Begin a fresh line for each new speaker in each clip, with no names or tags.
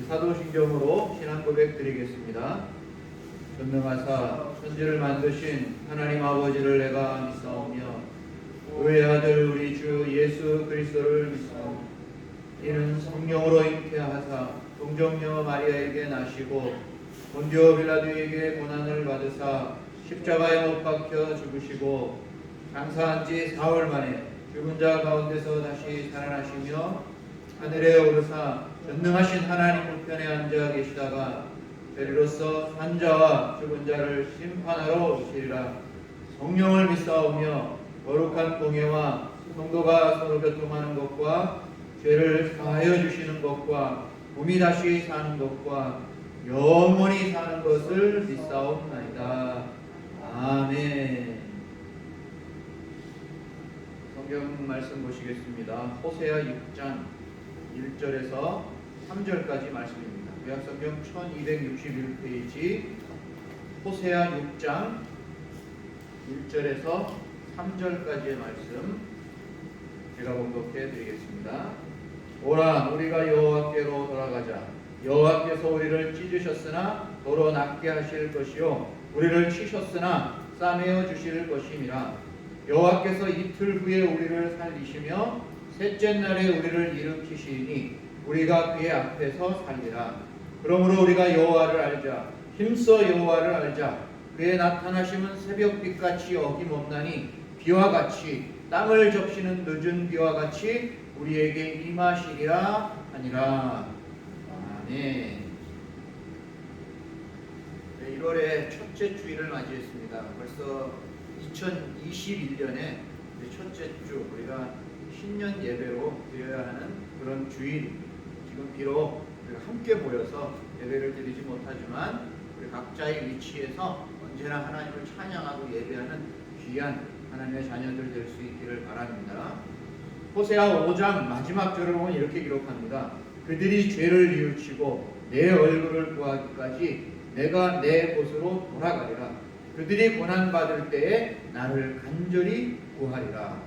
사도신경으로 신앙 고백 드리겠습니다. 전능하사 천지를 만드신 하나님 아버지를 내가 믿사오며 그의 아들 우리 주 예수 그리스도를 믿사오며 이는 성령으로 잉태하사 동정녀 마리아에게 나시고 본디오 빌라도에게 고난을 받으사 십자가에 못 박혀 죽으시고 장사한 지 사흘 만에 죽은 자 가운데서 다시 살아나시며 하늘에 오르사 전능하신 하나님 우편에 앉아 계시다가 저리로서 산 자와 죽은 자를 심판하러 오시리라. 성령을 믿사오며 거룩한 공예와 성도가 서로 교통하는 것과 죄를 사하여 주시는 것과 몸이 다시 사는 것과 영원히 사는 것을 믿사옵나이다. 아멘. 성경 말씀 보시겠습니다. 호세아 6장 1절에서 3절까지 말씀입니다. 구약성경 1261페이지 호세아 6장 1절에서 3절까지의 말씀 제가 봉독해 드리겠습니다. 오라 우리가 여호와께로 돌아가자. 여호와께서 우리를 찢으셨으나 도로 낫게 하실 것이요 우리를 치셨으나 싸매어 주실 것임이라. 여호와께서 이틀 후에 우리를 살리시며 셋째 날에 우리를 일으키시니 우리가 그의 앞에서 살리라. 그러므로 우리가 여호와를 알자. 힘써 여호와를 알자. 그의 나타나심은 새벽빛같이 어김없나니 비와 같이 땅을 적시는 늦은 비와 같이 우리에게 임하시리라 하니라. 아멘. 1월에 첫째 주일을 맞이했습니다. 벌써 2021년에 첫째 주 우리가 신년 예배로 드려야 하는 그런 주일입니다. 지금 비록 우리가 함께 모여서 예배를 드리지 못하지만 우리 각자의 위치에서 언제나 하나님을 찬양하고 예배하는 귀한 하나님의 자녀들 될 수 있기를 바랍니다. 호세아 5장 마지막 절을 보면 이렇게 기록합니다. 그들이 죄를 뉘우치고 내 얼굴을 구하기까지 내가 내 곳으로 돌아가리라. 그들이 고난받을 때에 나를 간절히 구하리라.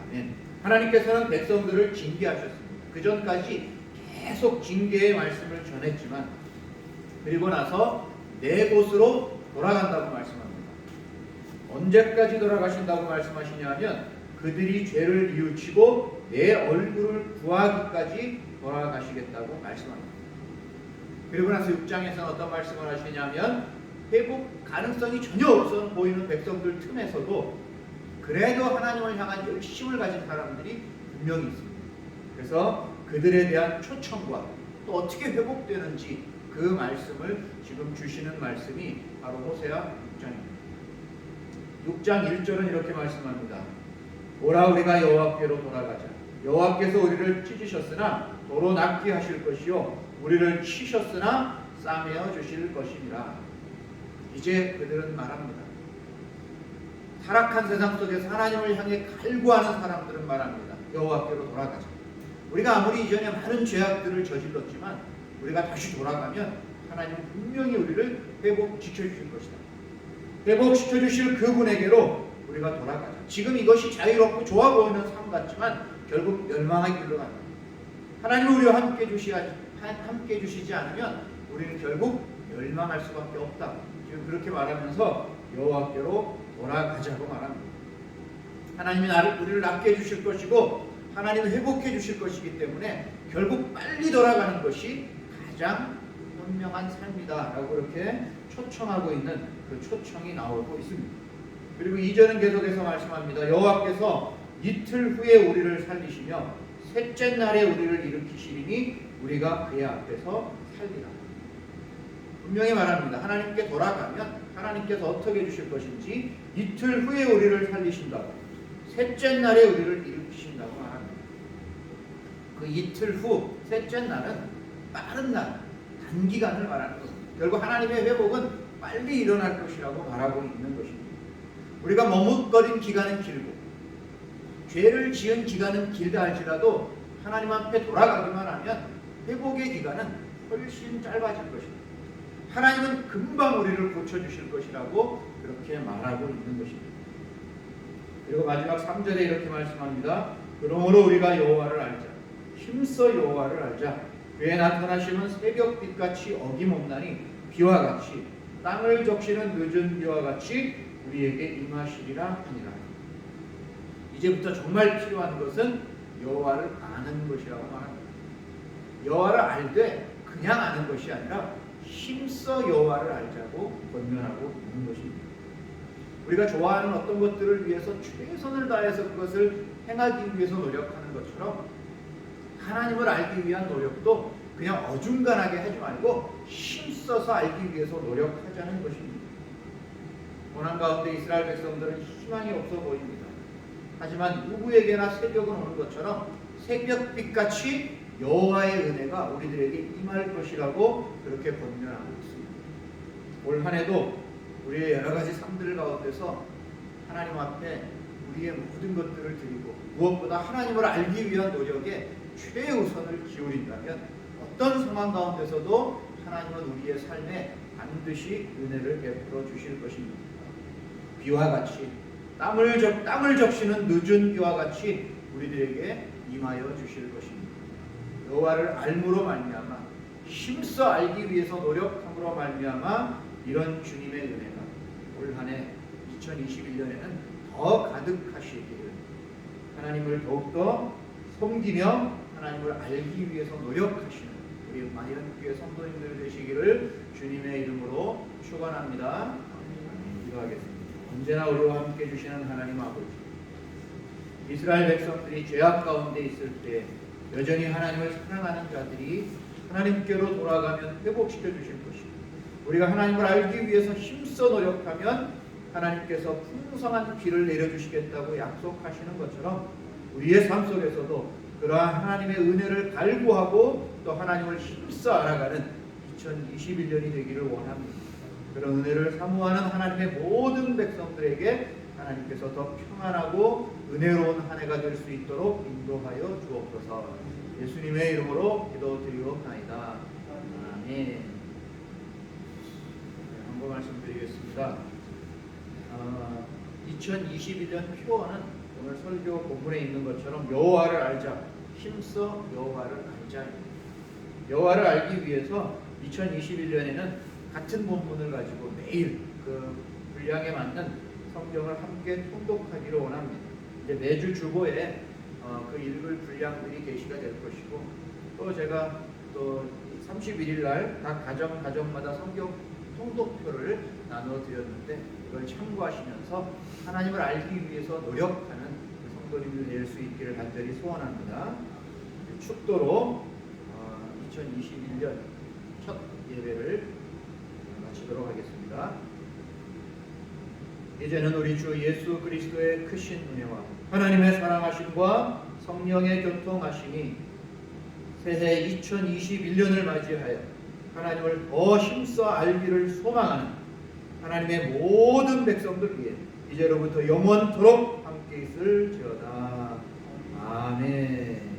아멘. 하나님께서는 백성들을 징계하셨습니다. 그 전까지 계속 징계의 말씀을 전했지만 그리고 나서 내 곳으로 돌아간다고 말씀합니다. 언제까지 돌아가신다고 말씀하시냐면 그들이 죄를 뉘우치고 내 얼굴을 구하기까지 돌아가시겠다고 말씀합니다. 그리고 나서 6장에서는 어떤 말씀을 하시냐면 회복 가능성이 전혀 없어 보이는 백성들 틈에서도 그래도 하나님을 향한 열심을 가진 사람들이 분명히 있습니다. 그래서 그들에 대한 초청과 또 어떻게 회복되는지 그 말씀을 지금 주시는 말씀이 바로 호세아 6장입니다. 6장 1절은 이렇게 말씀합니다. 오라 우리가 여호와께로 돌아가자. 여호와께서 우리를 찢으셨으나 도로 낫게 하실 것이요 우리를 치셨으나 싸매어 주실 것이니라. 이제 그들은 말합니다. 타락한 세상 속에서 하나님을 향해 갈구하는 사람들은 말합니다. 여호와께로 돌아가자. 우리가 아무리 이전에 많은 죄악들을 저질렀지만 우리가 다시 돌아가면 하나님은 분명히 우리를 회복시켜 주실 것이다. 회복시켜 주실 그분에게로 우리가 돌아가자. 지금 이것이 자유롭고 좋아 보이는 삶 같지만 결국 멸망의 길로 간다. 하나님은 우리와 함께 주시지 않으면 우리는 결국 멸망할 수밖에 없다. 지금 그렇게 말하면서 여호와께로 돌아가자고 말합니다. 하나님이 우리를 낫게 해주실 것이고 하나님은 회복해 주실 것이기 때문에 결국 빨리 돌아가는 것이 가장 현명한 삶이다 라고 그렇게 초청하고 있는 그 초청이 나오고 있습니다. 그리고 2절은 계속해서 말씀합니다. 여호와께서 이틀 후에 우리를 살리시며 셋째 날에 우리를 일으키시리니 우리가 그의 앞에서 살리라. 분명히 말합니다. 하나님께 돌아가면 하나님께서 어떻게 해주실 것인지 이틀 후에 우리를 살리신다고 셋째 날에 우리를 일으키신다고 말합니다. 그 이틀 후 셋째 날은 빠른 날, 단기간을 말하는 것입니다. 결국 하나님의 회복은 빨리 일어날 것이라고 말하고 있는 것입니다. 우리가 머뭇거린 기간은 길고 죄를 지은 기간은 길다 할지라도 하나님 앞에 돌아가기만 하면 회복의 기간은 훨씬 짧아질 것입니다. 하나님은 금방 우리를 고쳐주실 것이라고 그렇게 말하고 있는 것입니다. 그리고 마지막 3절에 이렇게 말씀합니다. 그러므로 우리가 여호와를 알자. 힘써 여호와를 알자. 그의 나타나심은 새벽빛같이 어김없나니 비와 같이 땅을 적시는 늦은 비와 같이 우리에게 임하시리라 하니라. 이제부터 정말 필요한 것은 여호와를 아는 것이라고 말합니다. 여호와를 알되 그냥 아는 것이 아니라 힘써 여호와를 알자고 권면하고 있는 것입니다. 우리가 좋아하는 어떤 것들을 위해서 최선을 다해서 그것을 행하기 위해서 노력하는 것처럼 하나님을 알기 위한 노력도 그냥 어중간하게 하지 말고 힘써서 알기 위해서 노력하자는 것입니다. 고난 가운데 이스라엘 백성들은 희망이 없어 보입니다. 하지만 누구에게나 새벽은 오는 것처럼 새벽빛같이 여호와의 은혜가 우리들에게 임할 것이라고 그렇게 권면하고 있습니다. 올 한 해도 우리의 여러 가지 삶들 가운데서 하나님 앞에 우리의 모든 것들을 드리고 무엇보다 하나님을 알기 위한 노력에 최우선을 기울인다면 어떤 상황 가운데서도 하나님은 우리의 삶에 반드시 은혜를 베풀어 주실 것입니다. 비와 같이 땀을 적시는 늦은 비와 같이 우리들에게 임하여 주실 것입니다. 여호와를 알므로 말미암아 힘써 알기 위해서 노력함으로 말미암아 이런 주님의 은혜가 올 한해 2021년에는 더 가득하시기를 하나님을 더욱더 섬기며 하나님을 알기 위해서 노력하시는 우리 마이런교회 성도님들 되시기를 주님의 이름으로 축원합니다. 기도하겠습니다. 언제나 우리와 함께 주시는 하나님 아버지, 이스라엘 백성들이 죄악 가운데 있을 때 여전히 하나님을 사랑하는 자들이 하나님께로 돌아가면 회복시켜 주실 것입니다. 우리가 하나님을 알기 위해서 힘써 노력하면 하나님께서 풍성한 비를 내려주시겠다고 약속하시는 것처럼 우리의 삶 속에서도 그러한 하나님의 은혜를 갈구하고 또 하나님을 힘써 알아가는 2021년이 되기를 원합니다. 그런 은혜를 사모하는 하나님의 모든 백성들에게 하나님께서 더 평안하고 은혜로운 한 해가 될 수 있도록 인도하여 주옵소서. 예수님의 이름으로 기도드리옵나이다. 아멘. 한번 말씀드리겠습니다. 2021년 표어는 오늘 설교 본문에 있는 것처럼 여호와를 알자, 힘써 여호와를 알자. 여호와를 알기 위해서 2021년에는 같은 본문을 가지고 매일 그 분량에 맞는 성경을 함께 통독하기를 원합니다. 이제 매주 주보에 그 읽을 분량들이 게시가 될 것이고, 또 제가 또 31일 날 각 가정마다 성경 통독표를 나눠 드렸는데 이걸 참고하시면서 하나님을 알기 위해서 노력하는 성도님들 될 수 있기를 간절히 소원합니다. 축도로 2021년 첫 예배를 마치도록 하겠습니다. 이제는 우리 주 예수 그리스도의 크신 은혜와 하나님의 사랑하심과 성령의 교통하심이 새해 2021년을 맞이하여 하나님을 더 힘써 알기를 소망하는 하나님의 모든 백성들 위해 이제로부터 영원토록 함께 있을지어다. 아멘.